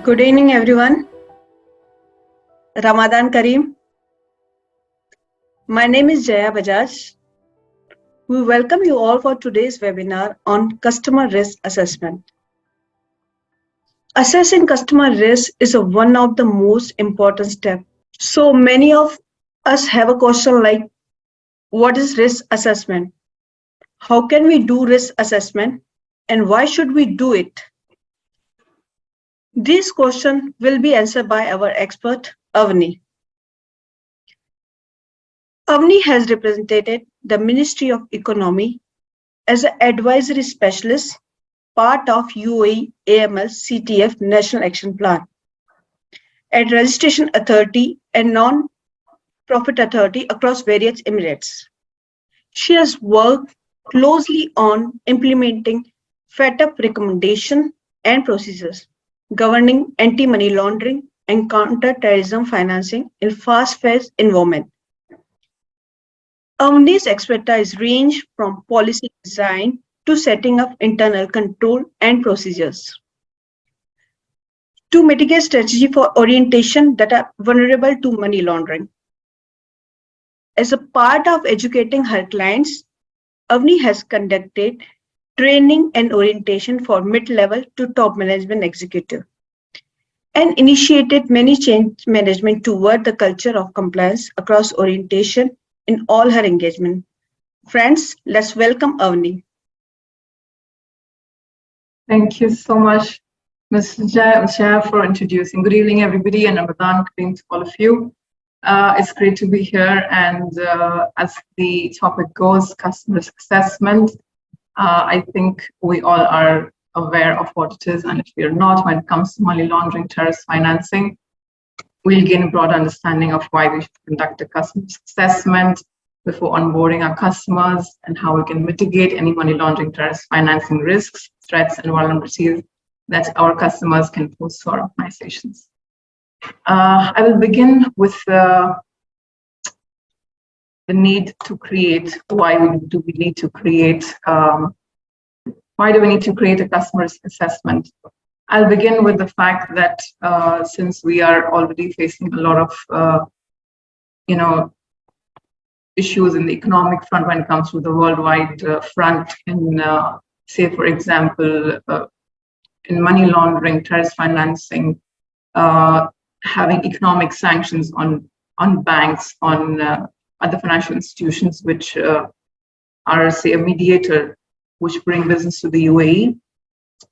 Good evening, everyone. Ramadan Kareem. My name is Jaya Bajaj. We welcome you all for today's webinar on customer risk assessment. Assessing customer risk is one of the most important steps. So many of us have a question like, what is risk assessment? How can we do risk assessment? And why should we do it? These questions will be answered by our expert, Avni. Avni has represented the Ministry of Economy as an advisory specialist, part of UAE AML CTF National Action Plan, at Registration Authority and Non-Profit Authority across various Emirates. She has worked closely on implementing FATF recommendation and procedures governing anti-money laundering and counter-terrorism financing in fast-paced environment. Avni's expertise range from policy design to setting up internal control and procedures to mitigate strategy for orientation that are vulnerable to money laundering. As a part of educating her clients, Avni has conducted training and orientation for mid-level to top management executive and initiated many change management toward the culture of compliance across orientation in all her engagement. Friends, let's welcome Avni. Thank you so much, Ms. Jaya, for introducing. Good evening, everybody, and Ramadan Kareem to all of you. It's great to be here, and as the topic goes, customer risk assessment, I think we all are aware of what it is, and if we're not, when it comes to money laundering, terrorist financing, we'll gain a broad understanding of why we should conduct a customer risk assessment before onboarding our customers and how we can mitigate any money laundering, terrorist financing risks, threats, and vulnerabilities that our customers can pose to our organizations. I will begin with the need to create. Why do we need to create? Why do we need to create a customer risk assessment? I'll begin with the fact that since we are already facing a lot of, issues in the economic front when it comes to the worldwide front, in say, for example, in money laundering, terrorist financing, having economic sanctions on banks, on other financial institutions, which are, say, a mediator, which bring business to the UAE.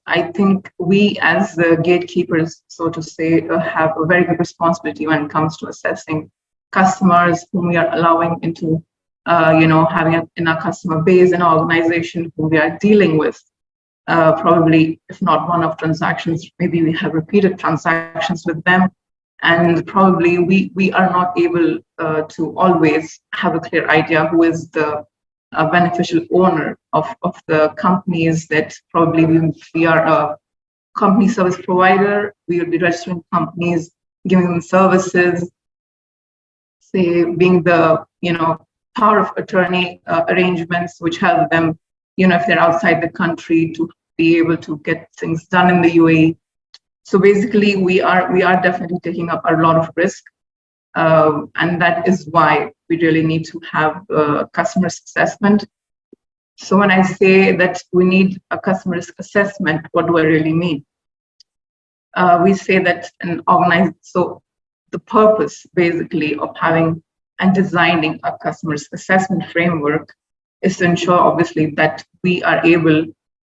I think we, as the gatekeepers, so to say, have a very big responsibility when it comes to assessing customers whom we are allowing into, having in our customer base and organization who we are dealing with. Probably, if not one-off transactions, maybe we have repeated transactions with them, and probably we are not able to always have a clear idea who is the beneficial owner of the companies that probably we are a company service provider. We will be registering companies, giving them services, say, being the power of attorney arrangements which help them, if they're outside the country, to be able to get things done in the UAE. So basically, we are definitely taking up a lot of risk, and that is why we really need to have a customer risk assessment. So when I say that we need a customer risk assessment, what do I really mean? We say that so the purpose basically of having and designing a customer risk assessment framework is to ensure, obviously, that we are able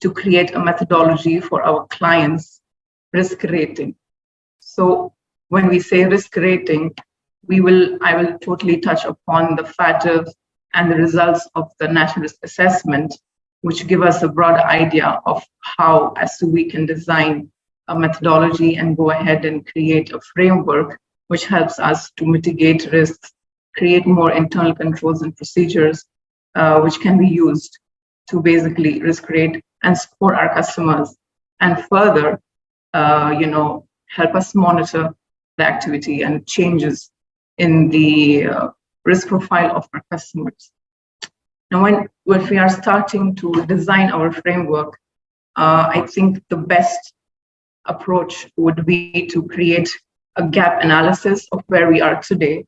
to create a methodology for our clients' risk rating. So when we say risk rating, I will totally touch upon the FATF and the results of the national risk assessment, which give us a broad idea of how we can design a methodology and go ahead and create a framework which helps us to mitigate risks, create more internal controls and procedures, which can be used to basically risk rate and score our customers, and further, help us monitor the activity and changes in the risk profile of our customers. Now, when we are starting to design our framework, I think the best approach would be to create a gap analysis of where we are today,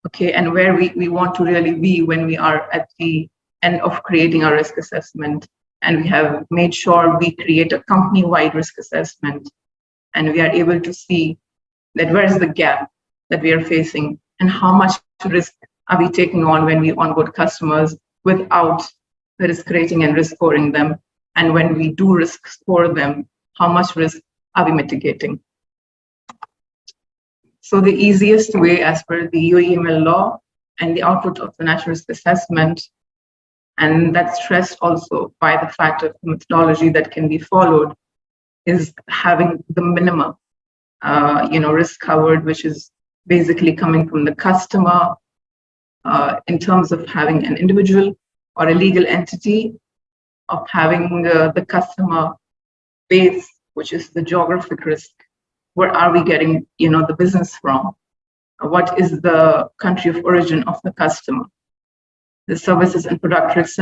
okay, and where we want to really be when we are at the end of creating our risk assessment. And we have made sure we create a company-wide risk assessment, and we are able to see that where is the gap that we are facing and how much risk are we taking on when we onboard customers without risk rating and risk scoring them. And when we do risk score them, how much risk are we mitigating? So the easiest way, as per the UAE law and the output of the national risk assessment, and that's stressed also by the fact of the methodology that can be followed, is having the minimum, risk covered, which is basically coming from the customer in terms of having an individual or a legal entity, of having the customer base, which is the geographic risk. Where are we getting, the business from? What is the country of origin of the customer? The services and product risks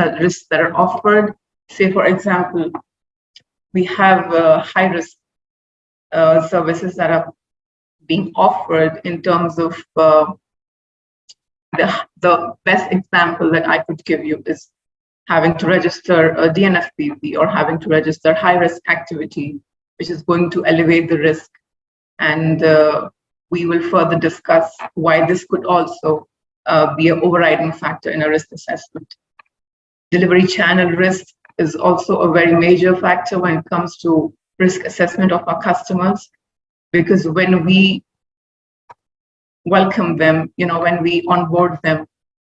that are offered. Say, for example, we have high risk services that are being offered in terms of the best example that I could give you is having to register a DNFPV or having to register high risk activity, which is going to elevate the risk. And we will further discuss why this could also be an overriding factor in a risk assessment. Delivery channel risk is also a very major factor when it comes to risk assessment of our customers, because when we welcome them, when we onboard them,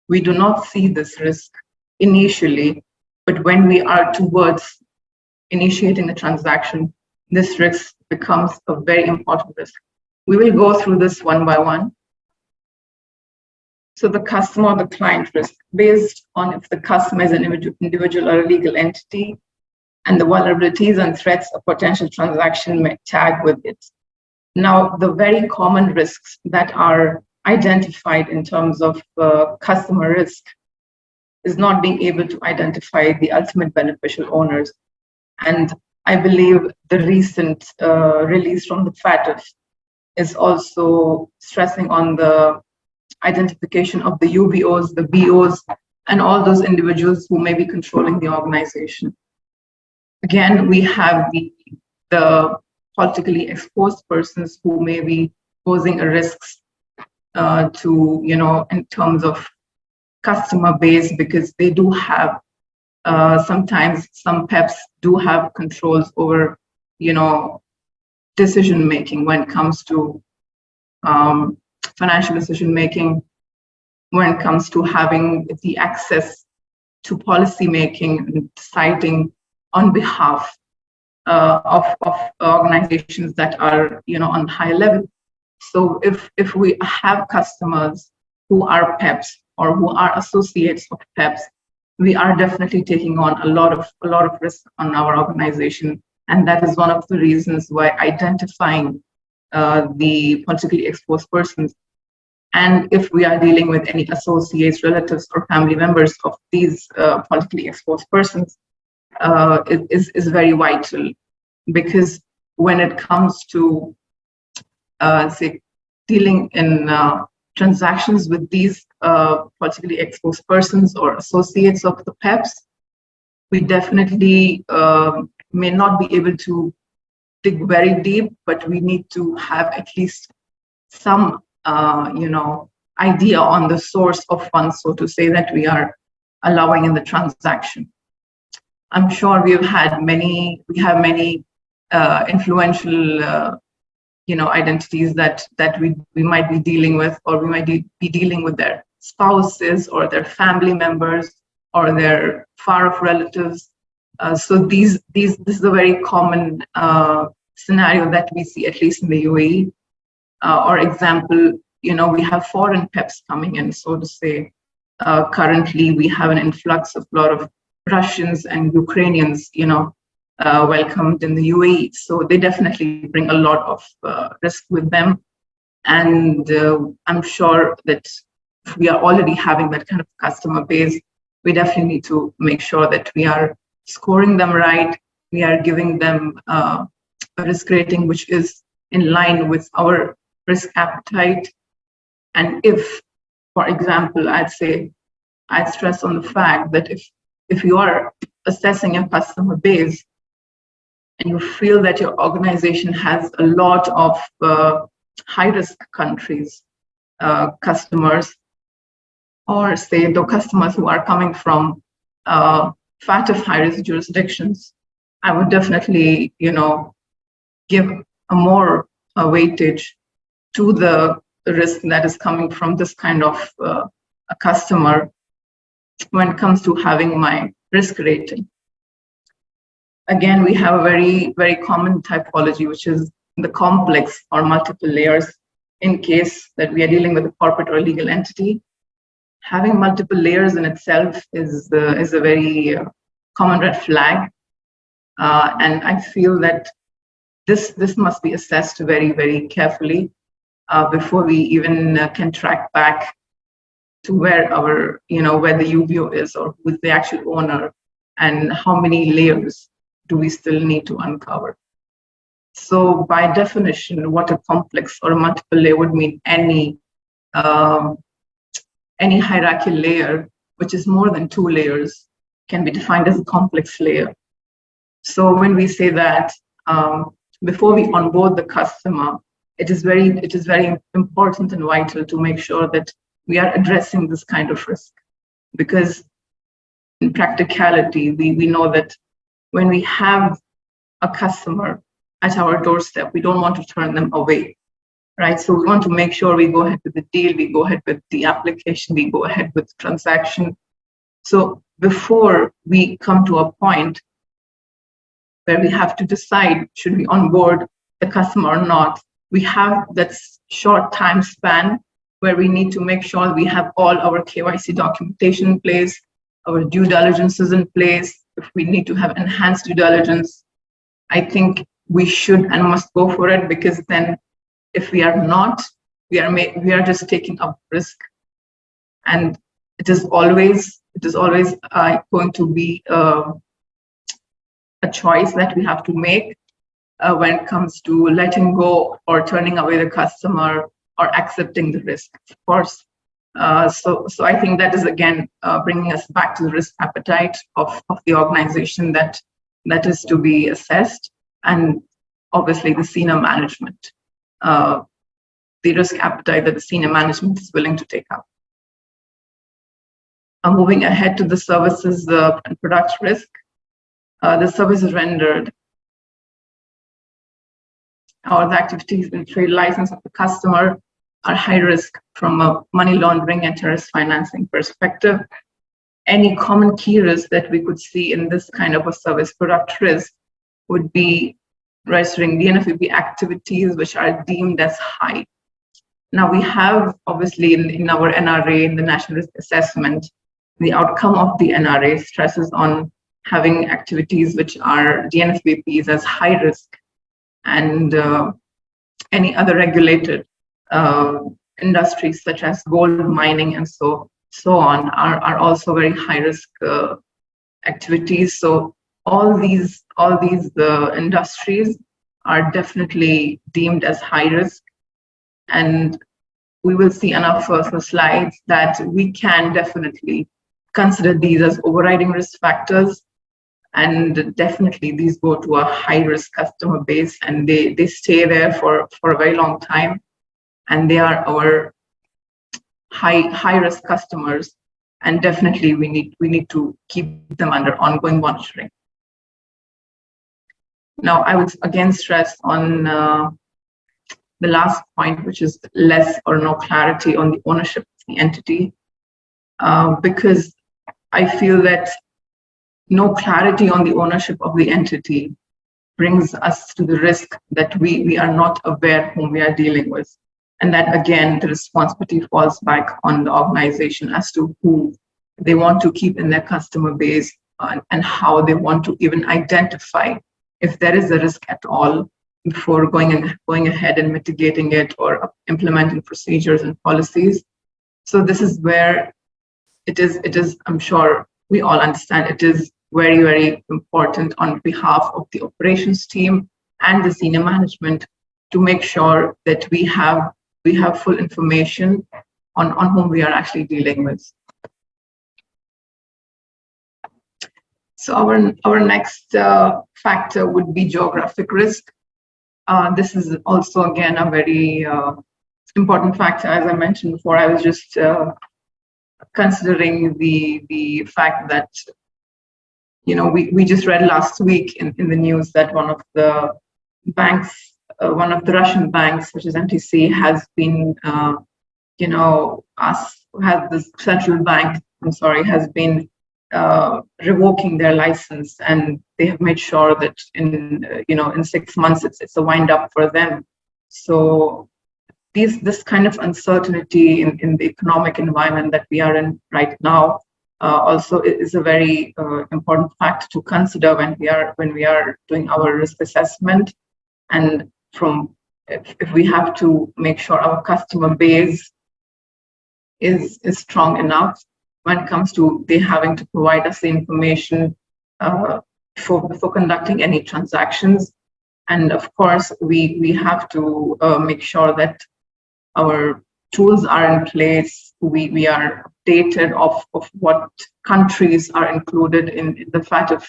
we do not see this risk initially, but when we are towards initiating the transaction, this risk becomes a very important risk. We will go through this one by one. So the customer or the client risk, based on if the customer is an individual or a legal entity, and the vulnerabilities and threats a potential transaction may tag with it. Now, the very common risks that are identified in terms of customer risk is not being able to identify the ultimate beneficial owners. And I believe the recent release from the FATF is also stressing on the identification of the UBOs, the BOs, and all those individuals who may be controlling the organization. Again, we have the politically exposed persons who may be posing a risks to, in terms of customer base, because they do have, sometimes some PEPs do have controls over, decision making when it comes to financial decision making, when it comes to having the access to policy making and deciding on behalf of organizations that are, on high level. So if we have customers who are PEPs or who are associates of PEPs, we are definitely taking on a lot of risk on our organization, and that is one of the reasons why identifying the politically exposed persons, and if we are dealing with any associates, relatives, or family members of these politically exposed persons, is very vital, because when it comes to say dealing in transactions with these politically exposed persons or associates of the PEPs, we definitely may not be able to dig very deep, but we need to have at least some idea on the source of funds, so to say, that we are allowing in the transaction. I'm sure we have many influential identities that we might be dealing with, or we might be dealing with their spouses or their family members or their far-off relatives. So this is a very common scenario that we see, at least in the UAE. Or example, we have foreign PEPs coming in, so to say. Currently, we have an influx of a lot of Russians and Ukrainians, welcomed in the UAE. So they definitely bring a lot of risk with them. And I'm sure that if we are already having that kind of customer base, we definitely need to make sure that we are scoring them right. We are giving them a risk rating which is in line with our risk appetite. And if, for example, I'd stress on the fact that if you are assessing your customer base and you feel that your organization has a lot of high risk countries, customers, or say the customers who are coming from fat of high risk jurisdictions, I would definitely, give a more weightage to the risk that is coming from this kind of a customer when it comes to having my risk rating. Again, we have a very, very common typology, which is the complex or multiple layers in case that we are dealing with a corporate or legal entity. Having multiple layers in itself is a very common red flag. And I feel that this must be assessed very, very carefully before we even can track back to where our, where the UBO is or who is the actual owner and how many layers do we still need to uncover. So by definition, what a complex or a multiple layer would mean, any hierarchy layer, which is more than 2 layers, can be defined as a complex layer. So when we say that, before we onboard the customer, it is very important and vital to make sure that we are addressing this kind of risk. Because in practicality, we know that when we have a customer at our doorstep, we don't want to turn them away, right? So we want to make sure we go ahead with the deal, we go ahead with the application, we go ahead with the transaction. So before we come to a point where we have to decide, should we onboard the customer or not, we have that short time span where we need to make sure we have all our KYC documentation in place, our due diligence is in place. If we need to have enhanced due diligence, I think we should and must go for it, because then if we are not, we are just taking up risk. And it is always going to be a choice that we have to make when it comes to letting go or turning away the customer or accepting the risk, of course. So I think that is again bringing us back to the risk appetite of the organization that is to be assessed, and obviously the senior management, the risk appetite that the senior management is willing to take up. Moving ahead to the services and product risk, the services rendered or the activities in trade license of the customer are high risk from a money laundering and terrorist financing perspective. Any common key risks that we could see in this kind of a service product risk would be registering DNFEB activities which are deemed as high. Now we have obviously in our NRA, in the National Risk Assessment, the outcome of the NRA stresses on having activities which are DNFBPs as high risk, and any other regulated industries such as gold mining and so on are also very high risk activities. So all these industries are definitely deemed as high risk, and we will see in our further slides that we can definitely consider these as overriding risk factors, and definitely these go to a high risk customer base and they stay there for a very long time, and they are our high risk customers, and definitely we need to keep them under ongoing monitoring. Now I would again stress on the last point, which is less or no clarity on the ownership of the entity, because I feel that no clarity on the ownership of the entity brings us to the risk that we are not aware whom we are dealing with. And that again, the responsibility falls back on the organization as to who they want to keep in their customer base, and how they want to even identify if there is a risk at all before going ahead and mitigating it or implementing procedures and policies. So this is where it is, I'm sure we all understand, it is very, very important on behalf of the operations team and the senior management to make sure that we have full information on whom we are actually dealing with. So our next factor would be geographic risk. This is also, again, a very important factor. As I mentioned before, I was just considering the fact that, we just read last week in the news that one of the banks, one of the Russian banks, which is MTC, has been, the central bank, has been revoking their license, and they have made sure that in 6 months it's a wind up for them. So this kind of uncertainty in the economic environment that we are in right now also is a very important factor to consider when we are doing our risk assessment, and if we have to make sure our customer base is strong enough when it comes to they having to provide us the information for conducting any transactions. And of course, we have to make sure that our tools are in place. We are updated of what countries are included in the fact of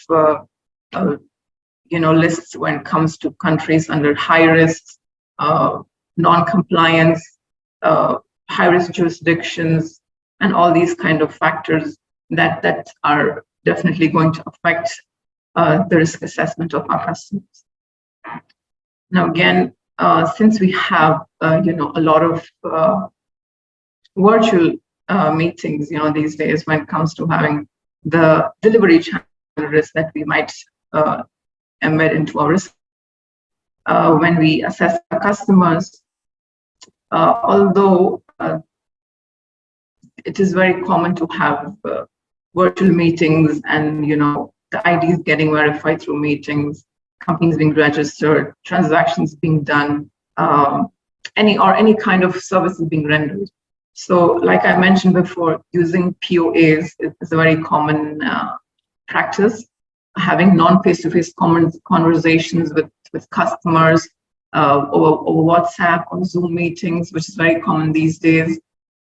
lists when it comes to countries under high risk, non-compliance, high risk jurisdictions, and all these kind of factors that are definitely going to affect the risk assessment of our customers. Now, again, since we have a lot of virtual meetings, these days, when it comes to having the delivery channel risk that we might embed into our risk when we assess our customers, although it is very common to have virtual meetings and the IDs getting verified through meetings, companies being registered, transactions being done, any kind of services being rendered. So, like I mentioned before, using POAs is a very common practice. Having non-face-to-face conversations with customers over WhatsApp or Zoom meetings, which is very common these days,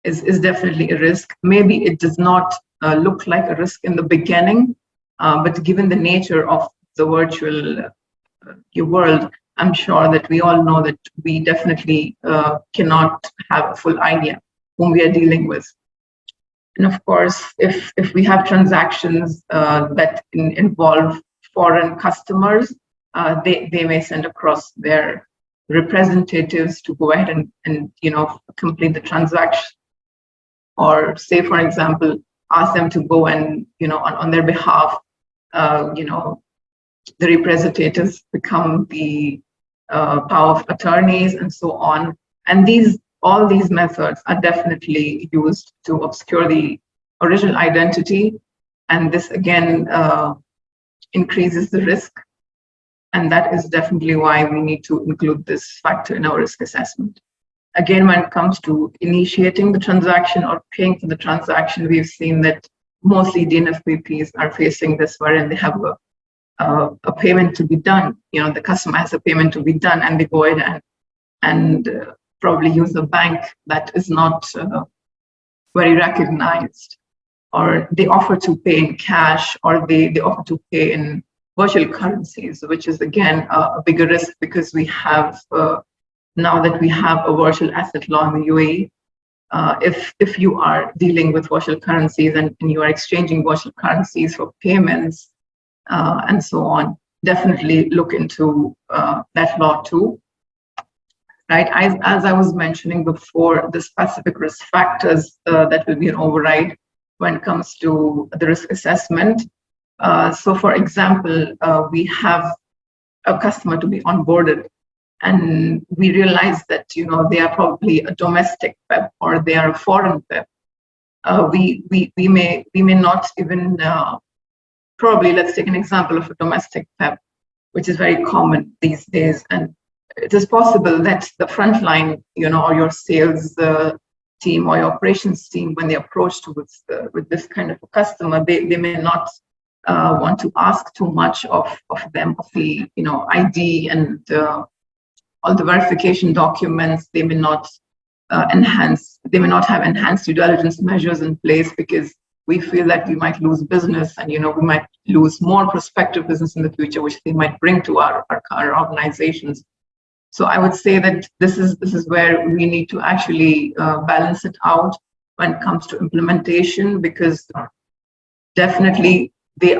is definitely a risk. Maybe it does not look like a risk in the beginning, but given the nature of the virtual world, I'm sure that we all know that we definitely cannot have a full idea whom we are dealing with. And of course, if we have transactions that involve foreign customers, they may send across their representatives to go ahead and complete the transaction, or say, for example, ask them to go and on their behalf, the representatives become the power of attorneys and so on. And all these methods are definitely used to obscure the original identity, and this again increases the risk, and that is definitely why we need to include this factor in our risk assessment. Again, when it comes to initiating the transaction or paying for the transaction, we've seen that mostly DNFBPs are facing this, wherein they have a payment to be done. The customer has a payment to be done, and they go ahead and probably use a bank that is not very recognized, or they offer to pay in cash, or they offer to pay in virtual currencies, which is again a bigger risk, because we have now that we have a virtual asset law in the UAE. If you are dealing with virtual currencies and you are exchanging virtual currencies for payments and so on, definitely look into that law too. Right, as I was mentioning before, the specific risk factors that will be an override when it comes to the risk assessment. So, for example, we have a customer to be onboarded, and we realize that they are probably a domestic PEP or they are a foreign PEP. We may not even probably, let's take an example of a domestic PEP, which is very common these days, and it is possible that the frontline, or your sales team or your operations team, when they approach with this kind of a customer, they may not want to ask too much of them, of the ID and all the verification documents. They may not they may not have enhanced due diligence measures in place because we feel that we might lose business, and we might lose more prospective business in the future, which they might bring to our organizations. So I would say that this is where we need to actually balance it out when it comes to implementation, because definitely they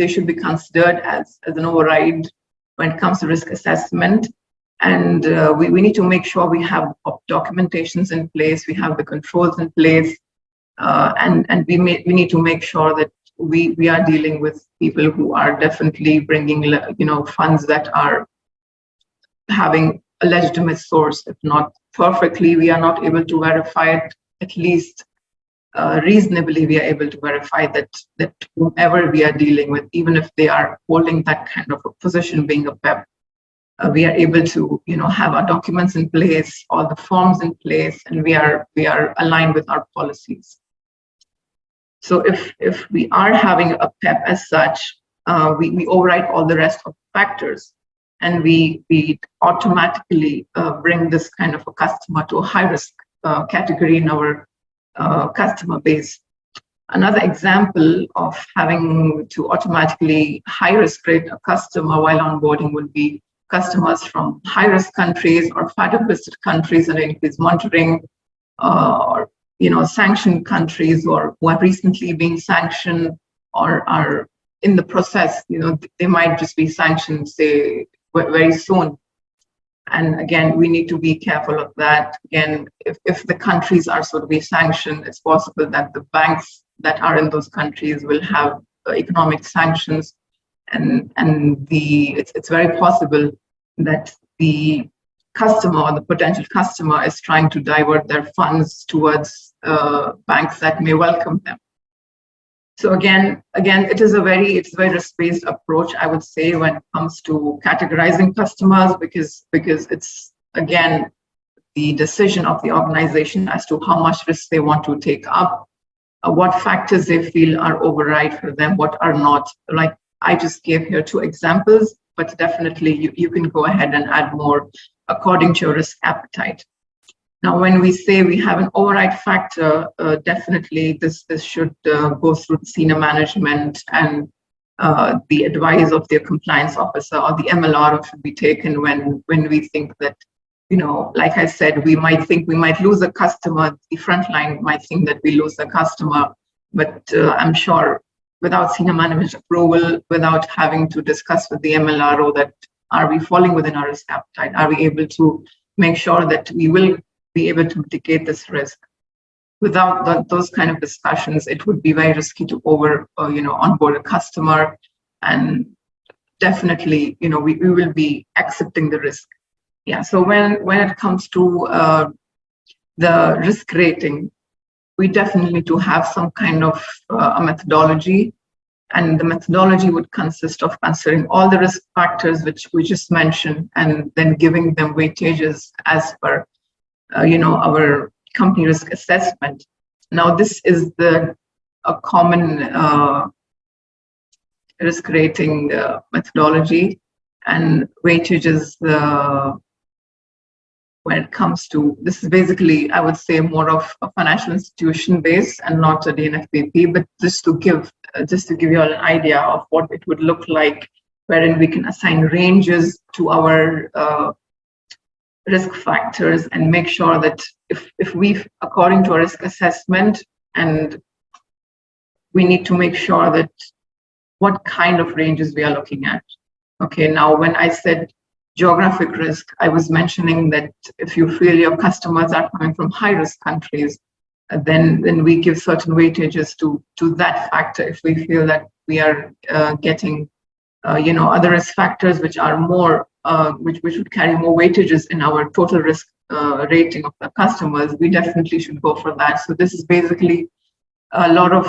should be considered as an override when it comes to risk assessment. And we need to make sure we have documentations in place, we have the controls in place, and we need to make sure that we are dealing with people who are definitely bringing funds that are having a legitimate source. If not perfectly, we are not able to verify it. At least reasonably, we are able to verify that whomever we are dealing with, even if they are holding that kind of a position, being a PEP, we are able to have our documents in place, all the forms in place, and we are aligned with our policies. So if we are having a PEP as such, we override all the rest of the factors, and we automatically bring this kind of a customer to a high risk category in our customer base. Another example of having to automatically high risk rate a customer while onboarding would be customers from high risk countries or FATF listed countries and increased monitoring, or sanctioned countries, or who have recently been sanctioned or are in the process. They might just be sanctioned, say, very soon. And again, we need to be careful of that. Again, if the countries are sort of be sanctioned, it's possible that the banks that are in those countries will have economic sanctions, and it's very possible that the customer or the potential customer is trying to divert their funds towards banks that may welcome them. So again, it's a very risk-based approach, I would say, when it comes to categorizing customers, because it's again the decision of the organization as to how much risk they want to take up, what factors they feel are override for them, what are not. Like I just gave here 2 examples, but definitely you can go ahead and add more according to your risk appetite. Now, when we say we have an override factor, definitely this should go through the senior management, and the advice of their compliance officer or the MLR should be taken when we think that, like I said, we might think we might lose a customer. The frontline might think that we lose a customer, but I'm sure without senior management approval, without having to discuss with the MLRO that are we falling within our risk appetite, are we able to make sure that we will be able to mitigate this risk. Without those kind of discussions, it would be very risky to onboard a customer, and definitely, we will be accepting the risk. Yeah. So when it comes to the risk rating, we definitely need to have some kind of a methodology, and the methodology would consist of considering all the risk factors which we just mentioned, and then giving them weightages as per our company risk assessment. Now, this is a common risk rating methodology, and weightages when it comes to this is basically, I would say, more of a financial institution base and not a DNFBP, but just to give you all an idea of what it would look like, wherein we can assign ranges to our risk factors and make sure that if we, according to our risk assessment, and we need to make sure that what kind of ranges we are looking at. Okay, now when I said geographic risk, I was mentioning that if you feel your customers are coming from high risk countries, then we give certain weightages to that factor. If we feel that we are getting other risk factors which are more which would carry more weightages in our total risk rating of the customers, we definitely should go for that. So this is basically a lot of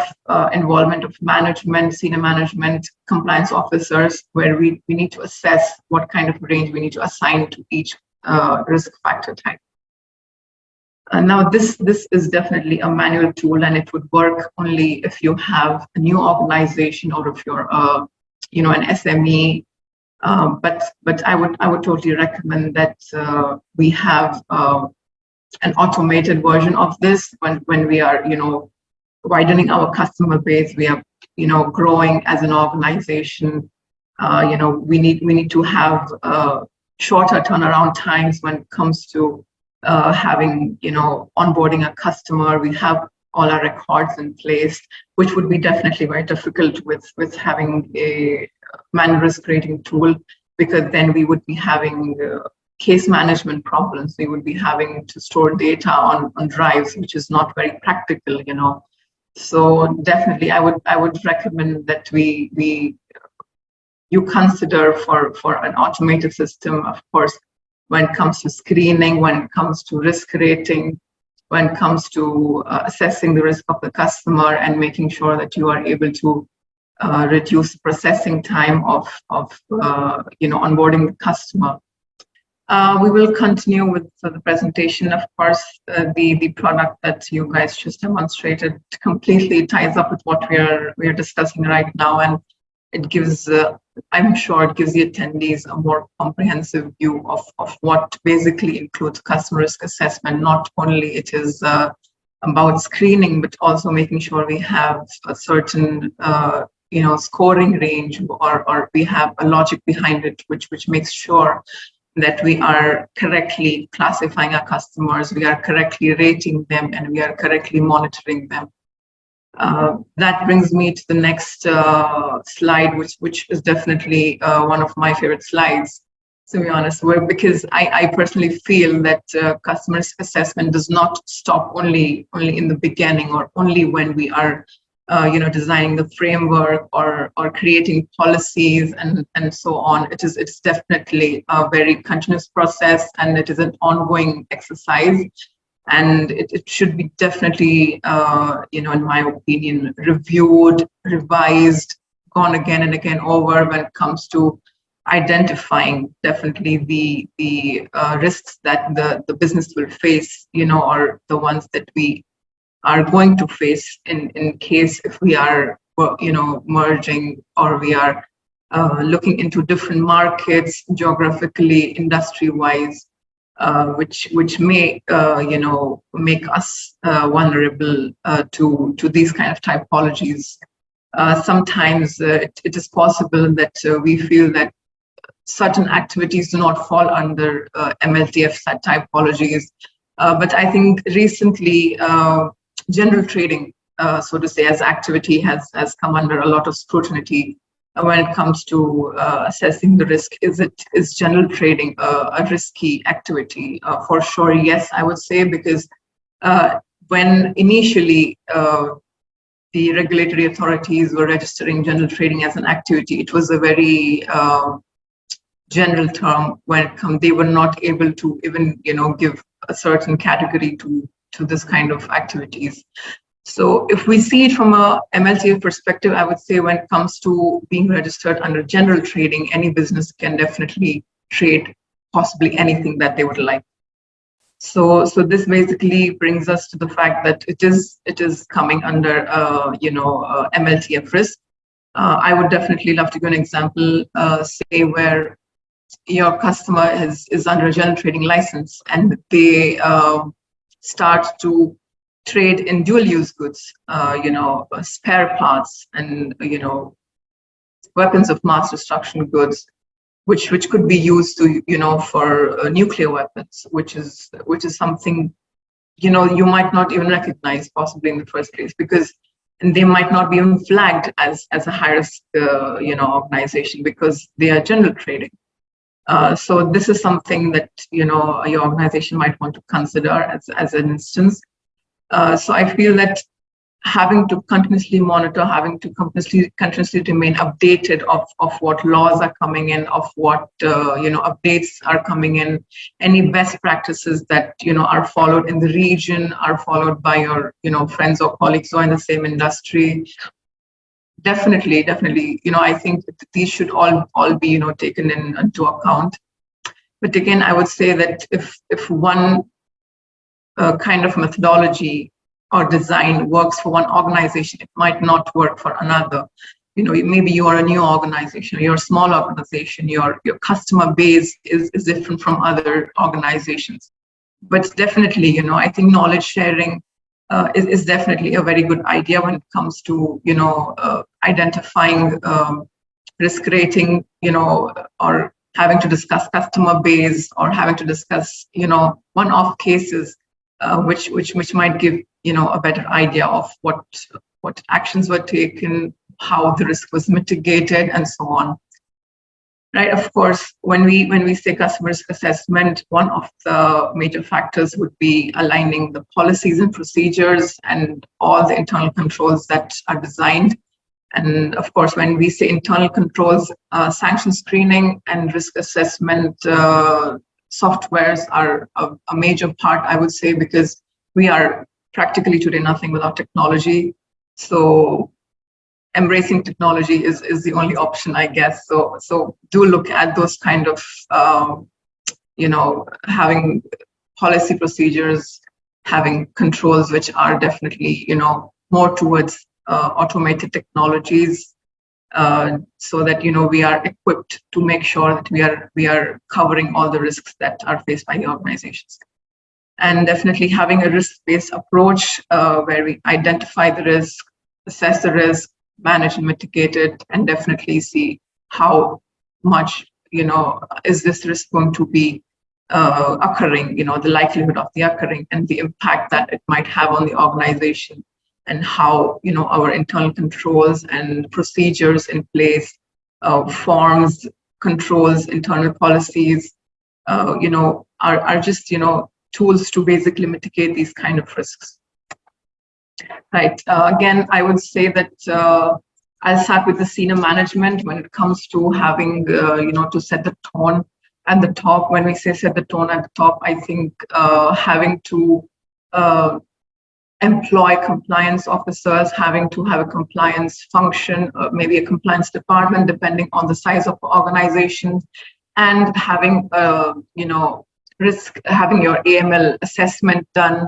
involvement of management, senior management, compliance officers, where we need to assess what kind of range we need to assign to each risk factor type. Now, this is definitely a manual tool, and it would work only if you have a new organization or if you're, an SME. But I would totally recommend that we have an automated version of this when we are, widening our customer base. We are, growing as an organization. We need to have shorter turnaround times when it comes to having, onboarding a customer. We have all our records in place, which would be definitely very difficult with having a manual risk rating tool, because then we would be having case management problems. We would be having to store data on drives, which is not very practical, So definitely, I would recommend that you consider for an automated system, of course, when it comes to screening, when it comes to risk rating, when it comes to assessing the risk of the customer and making sure that you are able to reduce processing time of onboarding the customer. We will continue with the presentation. Of course, the product that you guys just demonstrated completely ties up with what we are discussing right now, and it gives, I'm sure, it gives the attendees a more comprehensive view of what basically includes customer risk assessment. Not only it is about screening, but also making sure we have a certain scoring range, or we have a logic behind it, which makes sure that we are correctly classifying our customers, we are correctly rating them, and we are correctly monitoring them. That brings me to the next slide, which is definitely one of my favorite slides, to be honest, because I personally feel that customer risk assessment does not stop only in the beginning, or only when we are designing the framework or creating policies and so on. It's definitely a very continuous process, and it is an ongoing exercise. And it should be definitely, in my opinion, reviewed, revised, gone again and again over when it comes to identifying definitely the risks that the business will face, or the ones that we are going to face in case if we are, merging, or we are looking into different markets geographically, industry-wise. Which may make us vulnerable to these kind of typologies. Sometimes it is possible that we feel that certain activities do not fall under MLTF typologies, but I think recently general trading, so to say, as activity has come under a lot of scrutiny. When it comes to assessing the risk. Is general trading a risky activity? For sure, yes, I would say, because when initially the regulatory authorities were registering general trading as an activity, it was a very general term. They were not able to even give a certain category to this kind of activities. So if we see it from a MLTF perspective, I would say when it comes to being registered under general trading, any business can definitely trade possibly anything that they would like. So this basically brings us to the fact that it is coming under MLTF risk. I would definitely love to give an example, say where your customer is under a general trading license, and they start to trade in dual-use goods, spare parts, and weapons of mass destruction goods, which could be used to for nuclear weapons, which is something you might not even recognize possibly in the first place, because they might not be even flagged as a high risk organization because they are general trading. So this is something that your organization might want to consider as an instance. So I feel that having to continuously monitor, having to continuously remain updated of what laws are coming in, of what updates are coming in, any best practices that are followed in the region, are followed by your friends or colleagues who are in the same industry. Definitely, I think these should all be taken into account. But again, I would say that if one kind of methodology or design works for one organization, it might not work for another. Maybe you are a new organization, you're a small organization, your customer base is different from other organizations. But definitely, I think knowledge sharing is definitely a very good idea when it comes to, identifying risk rating, or having to discuss customer base, or having to discuss, one-off cases, which might give, a better idea of what actions were taken, how the risk was mitigated, and so on. Right. Of course, when we say customer risk assessment, one of the major factors would be aligning the policies and procedures and all the internal controls that are designed. And of course, when we say internal controls, sanction screening and risk assessment softwares are a major part, I would say, because we are practically today nothing without technology. So embracing technology is the only option, I guess. So do look at those kind of, having policy procedures, having controls which are definitely, more towards automated technologies, so that, we are equipped to make sure that we are covering all the risks that are faced by the organizations. And definitely having a risk-based approach where we identify the risk, assess the risk, manage and mitigate it, and definitely see how much, is this risk going to be occurring, the likelihood of the occurring and the impact that it might have on the organization, and how, our internal controls and procedures in place, forms, controls, internal policies, are just, tools to basically mitigate these kind of risks. Right. Again, I would say that I'll start with the senior management when it comes to having, to set the tone at the top. When we say set the tone at the top, I think having to employ compliance officers, having to have a compliance function, maybe a compliance department, depending on the size of the organization, and having, having your AML assessment done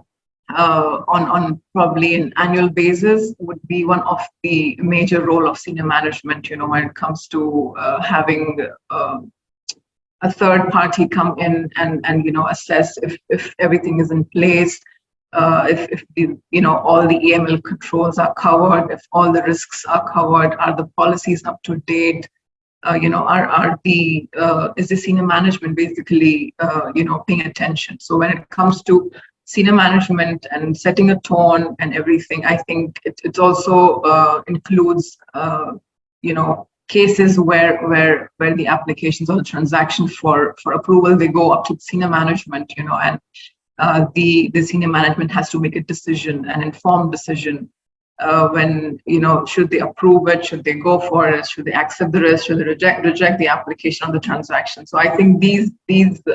on probably an annual basis would be one of the major role of senior management, when it comes to having a third party come in and assess if everything is in place, if all the AML controls are covered, if all the risks are covered, are the policies up to date, is the senior management basically paying attention. So when it comes to senior management and setting a tone and everything, I think it also includes cases where the applications or the transaction for approval, they go up to senior management, and the senior management has to make a decision, an informed decision, when, should they approve it, should they go for it, should they accept the risk, should they reject the application or the transaction. So I think these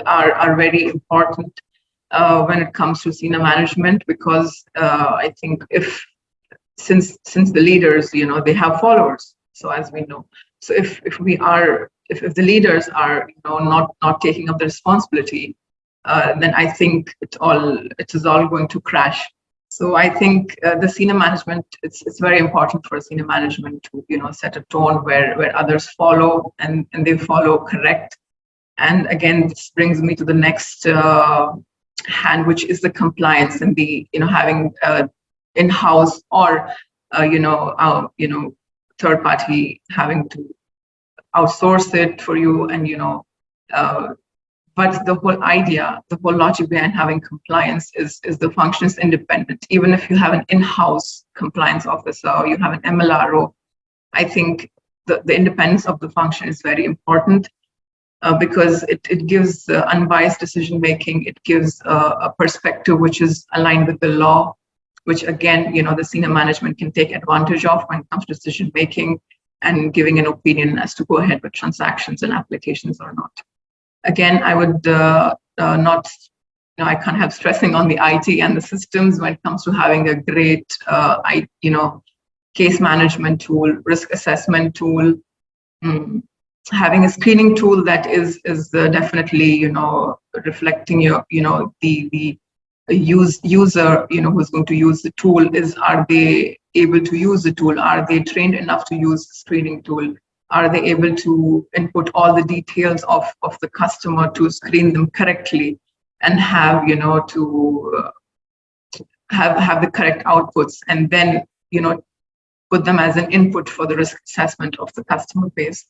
are very important when it comes to senior management, because I think since the leaders, they have followers. So as we know, so if the leaders are, not taking up the responsibility, then I think it is all going to crash. So I think the senior management, it's very important for senior management to, set a tone where others follow and they follow correct. And again, this brings me to the next hand, which is the compliance and the, having in-house or, third party having to outsource it for you, and, but the whole idea, the whole logic behind having compliance is the function is independent. Even if you have an in-house compliance officer or you have an MLRO, I think the independence of the function is very important, because it gives unbiased decision making. It gives a perspective which is aligned with the law, which again, the senior management can take advantage of when it comes to decision making and giving an opinion as to go ahead with transactions and applications or not. Again, I would not, I can't have stressing on the IT and the systems when it comes to having a great, case management tool, risk assessment tool, having a screening tool that is definitely, reflecting your, the user, who's going to use the tool are they able to use the tool? Are they trained enough to use the screening tool? Are they able to input all the details of the customer to screen them correctly and have, to have the correct outputs, and then, put them as an input for the risk assessment of the customer base?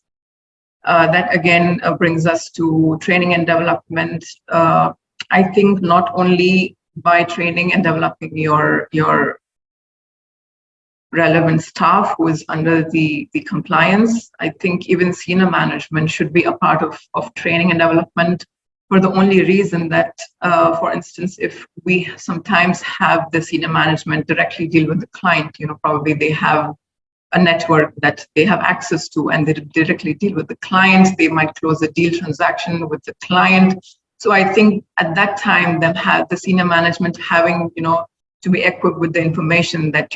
That again brings us to training and development. I think not only by training and developing your relevant staff who is under the compliance, I think even senior management should be a part of training and development, for the only reason that, for instance, if we sometimes have the senior management directly deal with the client, probably they have a network that they have access to and they directly deal with the clients. They might close a deal transaction with the client. So I think at that time, the senior management having, to be equipped with the information that,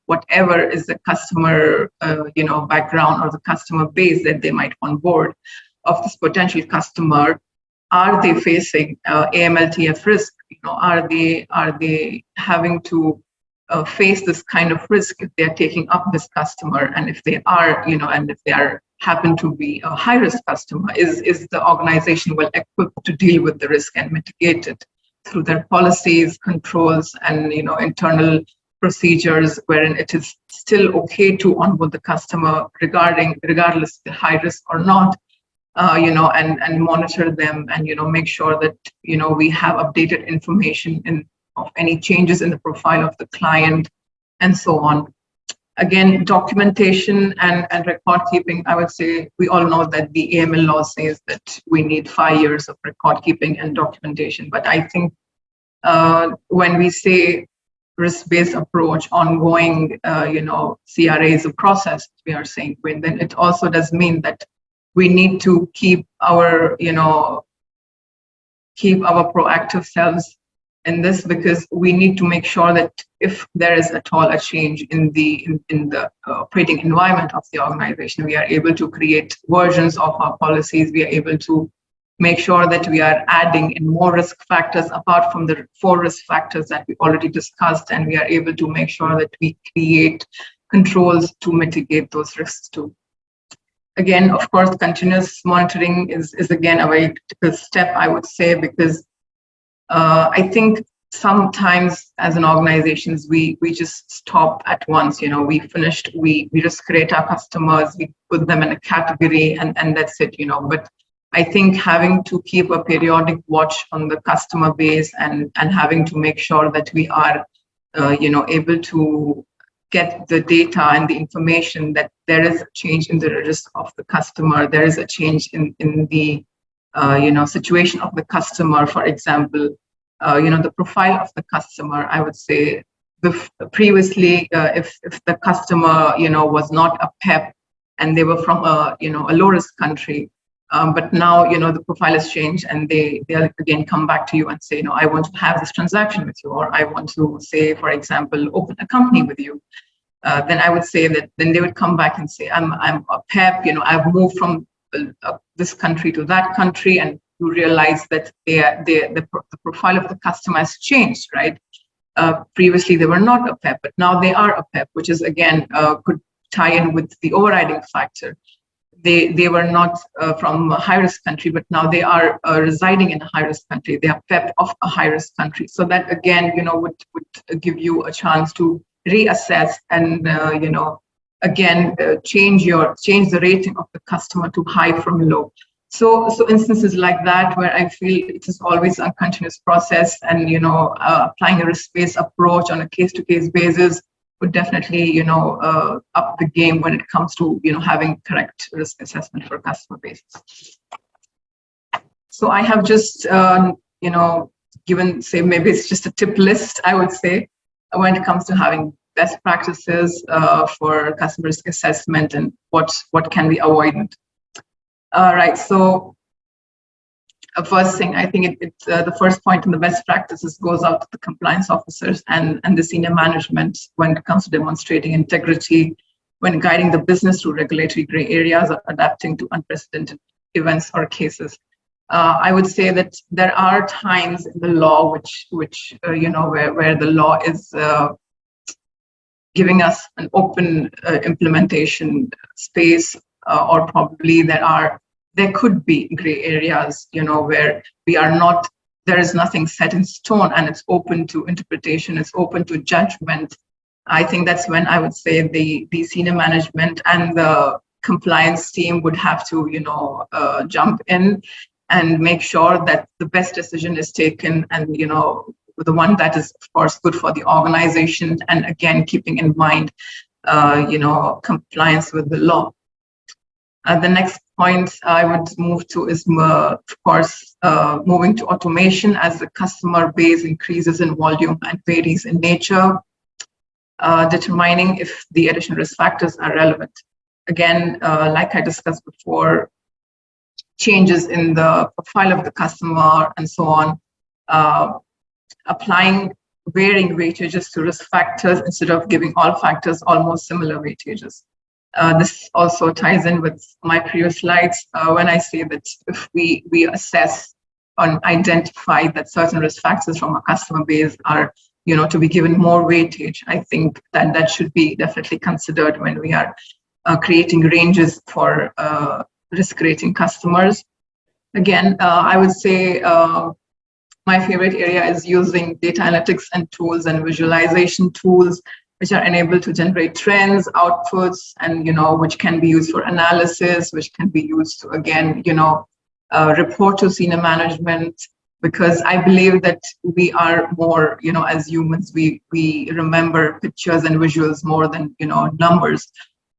whatever is the customer, background or the customer base that they might onboard of this potential customer, are they facing AMLTF risk? Are they having to face this kind of risk if they're taking up this customer? And if they are, and if they happen to be a high risk customer, is the organization well equipped to deal with the risk and mitigate it through their policies, controls, and internal procedures, wherein it is still okay to onboard the customer regardless of the high risk or not, and monitor them, and make sure that we have updated information of any changes in the profile of the client, and so on. Again, documentation and record keeping, I would say we all know that the AML law says that we need 5 years of record keeping and documentation. But I think when we say risk-based approach, ongoing, CRA is a process, we are saying, then it also does mean that we need to keep our proactive selves in this, because we need to make sure that if there is at all a change in the operating environment of the organization, we are able to create versions of our policies. We are able to make sure that we are adding in more risk factors apart from the 4 risk factors that we already discussed, and we are able to make sure that we create controls to mitigate those risks too. Again, of course, continuous monitoring is again a very critical step, I would say, because I think sometimes as an organizations, we just stop at once. We finished, we just create our customers, we put them in a category, and that's it. But I think having to keep a periodic watch on the customer base and having to make sure that we are, able to get the data and the information that there is a change in the risk of the customer, there is a change in the situation of the customer. For example, the profile of the customer, I would say previously, if the customer, was not a PEP and they were from a low risk country, but now, the profile has changed and they'll again come back to you and say, I want to have this transaction with you, or I want to say, for example, open a company with you. Then I would say that then they would come back and say, I'm a PEP, I've moved from this country to that country, and you realize that the profile of the customer has changed, right? Previously, they were not a PEP, but now they are a PEP, which is again could tie in with the overriding factor. They were not from a high-risk country, but now they are residing in a high-risk country. They are PEP of a high-risk country. So that again, would give you a chance to reassess and again change the rating of the customer to high from low. So instances like that, where I feel it is always a continuous process, and applying a risk-based approach on a case-to-case basis would definitely up the game when it comes to having correct risk assessment for customer bases. So I have just given, say, maybe it's just a tip list, I would say, when it comes to having best practices for customer risk assessment and what can be avoided. All right, so first thing, I think it's the first point in the best practices goes out to the compliance officers and the senior management when it comes to demonstrating integrity, when guiding the business through regulatory gray areas or adapting to unprecedented events or cases. I would say that there are times in the law which where the law is giving us an open implementation space, or probably there could be gray areas, where we are not, there is nothing set in stone and it's open to interpretation, it's open to judgment. I think that's when I would say the senior management and the compliance team would have to, jump in and make sure that the best decision is taken, and the one that is of course good for the organization, and again keeping in mind compliance with the law. The next point I would move to is, of course, moving to automation as the customer base increases in volume and varies in nature. Determining if the additional risk factors are relevant. Again, like I discussed before, changes in the profile of the customer and so on, applying varying weightages to risk factors instead of giving all factors almost similar weightages. This also ties in with my previous slides when I say that if we assess and identify that certain risk factors from our customer base are to be given more weightage, I think that should be definitely considered when we are creating ranges for risk rating customers. Again, I would say my favorite area is using data analytics and tools and visualization tools, which are enabled to generate trends, outputs, and which can be used for analysis, which can be used to again report to senior management. Because I believe that we are more, as humans, we remember pictures and visuals more than numbers.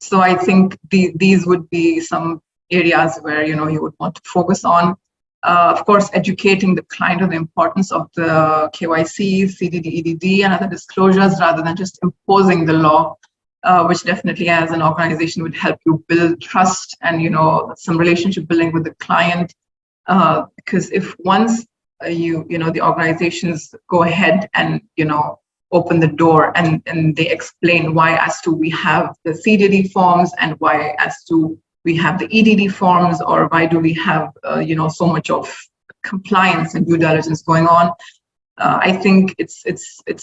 So I think these would be some areas where you would want to focus on. Of course, educating the client on the importance of the KYC, CDD, EDD, and other disclosures rather than just imposing the law, which definitely as an organization would help you build trust and some relationship building with the client. Because if once the organizations go ahead and open the door and they explain why as to we have the CDD forms and why as to we have the EDD forms, or why do we have so much of compliance and due diligence going on. I think it's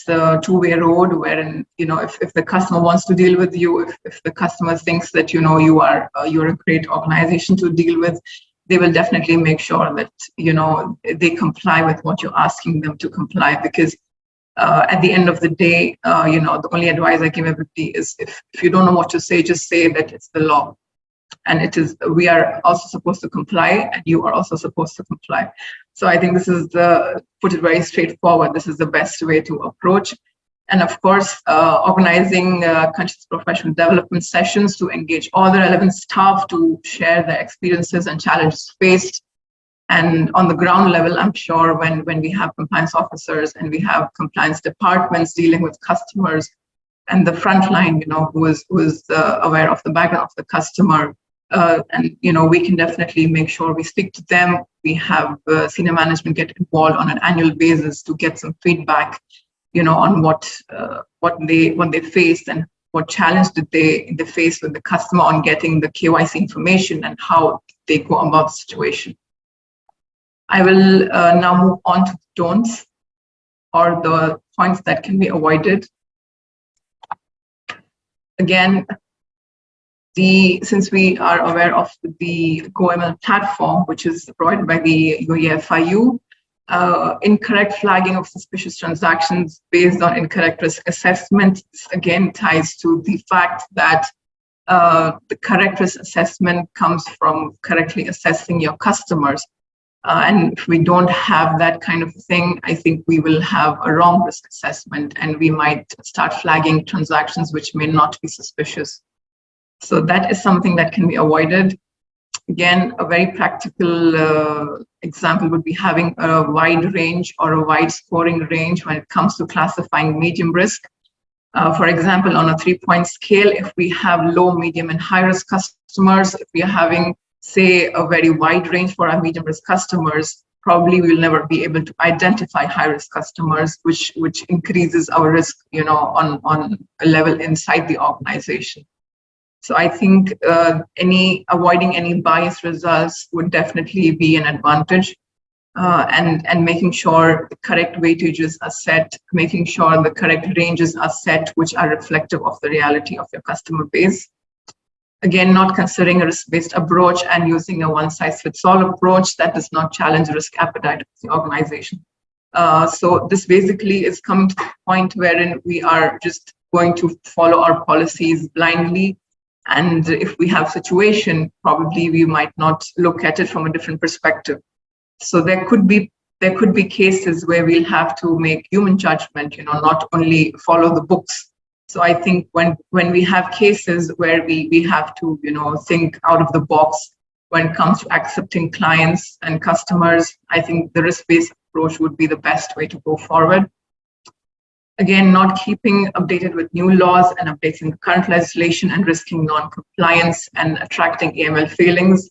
a two-way road wherein if the customer wants to deal with you, if the customer thinks that you're a great organization to deal with, they will definitely make sure that they comply with what you're asking them to comply. Because at the end of the day, the only advice I give everybody is if you don't know what to say, just say that it's the law. And we are also supposed to comply, and you are also supposed to comply. So I think this is put it very straightforward. This is the best way to approach. And of course, organizing conscious professional development sessions to engage all the relevant staff to share their experiences and challenges faced. And on the ground level, I'm sure when we have compliance officers and we have compliance departments dealing with customers, and the front line, who is aware of the background of the customer, and we can definitely make sure we speak to them. We have senior management get involved on an annual basis to get some feedback, on what they faced and what challenge did they face with the customer on getting the KYC information and how they go about the situation. I will now move on to don'ts, or the points that can be avoided. Again, since we are aware of the GoML platform, which is provided by the UEFIU, incorrect flagging of suspicious transactions based on incorrect risk assessment, this again ties to the fact that the correct risk assessment comes from correctly assessing your customers. And if we don't have that kind of thing, I think we will have a wrong risk assessment and we might start flagging transactions which may not be suspicious. So that is something that can be avoided. Again, a very practical example would be having a wide range or a wide scoring range when it comes to classifying medium risk. For example, on a 3-point scale, if we have low, medium, and high risk customers, if we are having, say, a very wide range for our medium risk customers, probably we'll never be able to identify high risk customers, which increases our risk, on a level inside the organization. So I think avoiding any biased results would definitely be an advantage. And making sure the correct weightages are set, making sure the correct ranges are set, which are reflective of the reality of your customer base. Again, not considering a risk-based approach and using a one-size-fits-all approach that does not challenge risk appetite of the organization. So this basically is coming to the point wherein we are just going to follow our policies blindly. And if we have situation, probably we might not look at it from a different perspective. So there could be cases where we'll have to make human judgment, not only follow the books. So I think when we have cases where we have to, think out of the box when it comes to accepting clients and customers, I think the risk-based approach would be the best way to go forward. Again, not keeping updated with new laws and updating the current legislation and risking non-compliance and attracting AML failings.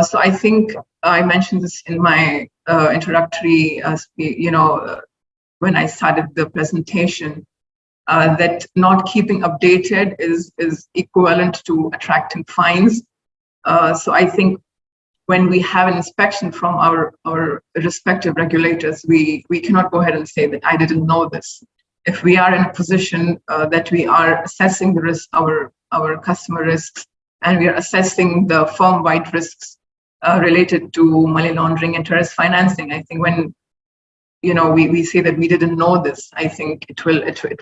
So I think I mentioned this in my introductory, when I started the presentation, that not keeping updated is equivalent to attracting fines. So I think when we have an inspection from our respective regulators, we cannot go ahead and say that I didn't know this. If we are in a position that we are assessing the risk, our customer risks, and we are assessing the firm-wide risks related to money laundering and terrorist financing, I think when we say that we didn't know this, I think it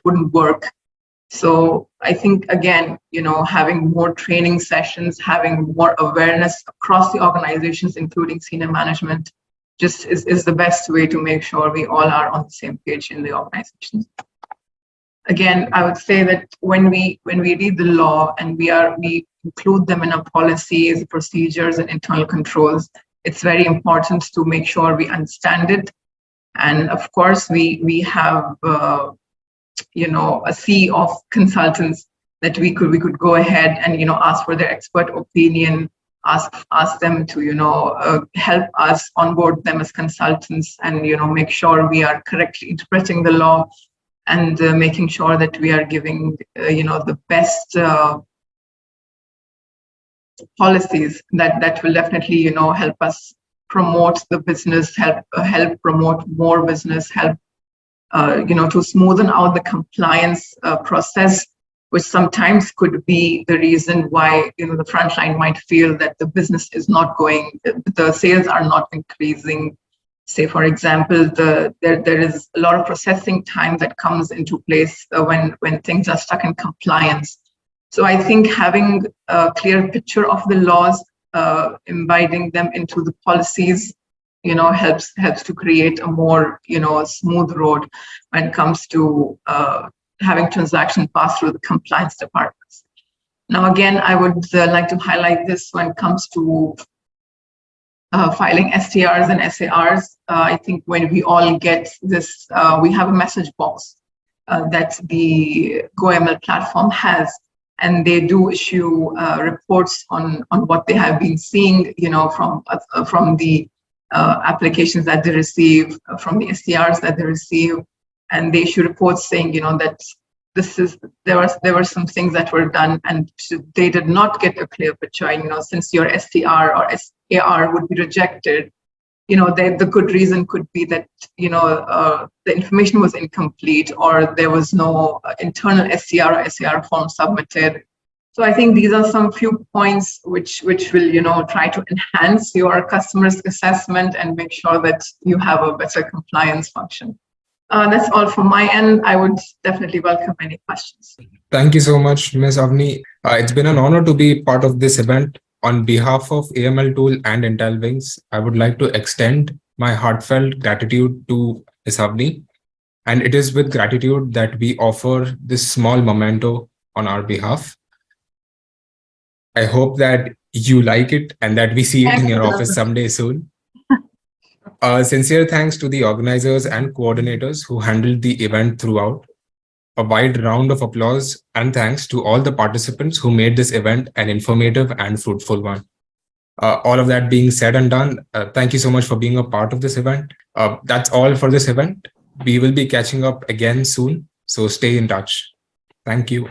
wouldn't work. So I think again, having more training sessions, having more awareness across the organizations, including senior management, just is the best way to make sure we all are on the same page in the organizations. Again, I would say that when we read the law and we include them in our policies, procedures, and internal controls, it's very important to make sure we understand it. And of course, we have a sea of consultants that we could go ahead and ask for their expert opinion, ask them to help us onboard them as consultants, and make sure we are correctly interpreting the law, and making sure that we are giving the best policies that will definitely help us promote the business, help promote more business, help to smoothen out the compliance process, which sometimes could be the reason why the frontline might feel that the business is not going, the sales are not increasing. Say, for example, there is a lot of processing time that comes into place when things are stuck in compliance. So I think having a clear picture of the laws, embedding them into the policies, helps to create a more smooth road when it comes to having transactions pass through the compliance departments. Now, again, I would like to highlight this when it comes to filing STRs and SARs. I think when we all get this, we have a message box that the GoML platform has, and they do issue reports on what they have been seeing, from the applications that they receive, from the STRs that they receive, and they issue reports saying, that there were some things that were done and they did not get a clear picture. Since your STR or SAR would be rejected, the good reason could be that the information was incomplete, or there was no internal STR or SAR form submitted. So I think these are some few points which will try to enhance your customer's assessment and make sure that you have a better compliance function. That's all from my end. I would definitely welcome any questions. Thank you so much, Ms. Avni. It's been an honor to be part of this event. On behalf of AML Tool and Intel Wings, I would like to extend my heartfelt gratitude to Ms. Avni. And it is with gratitude that we offer this small memento on our behalf. I hope that you like it and that we see it in your office someday soon. Sincere thanks to the organizers and coordinators who handled the event throughout. A wide round of applause and thanks to all the participants who made this event an informative and fruitful one. All of that being said and done, thank you so much for being a part of this event. That's all for this event. We will be catching up again soon, so stay in touch. Thank you.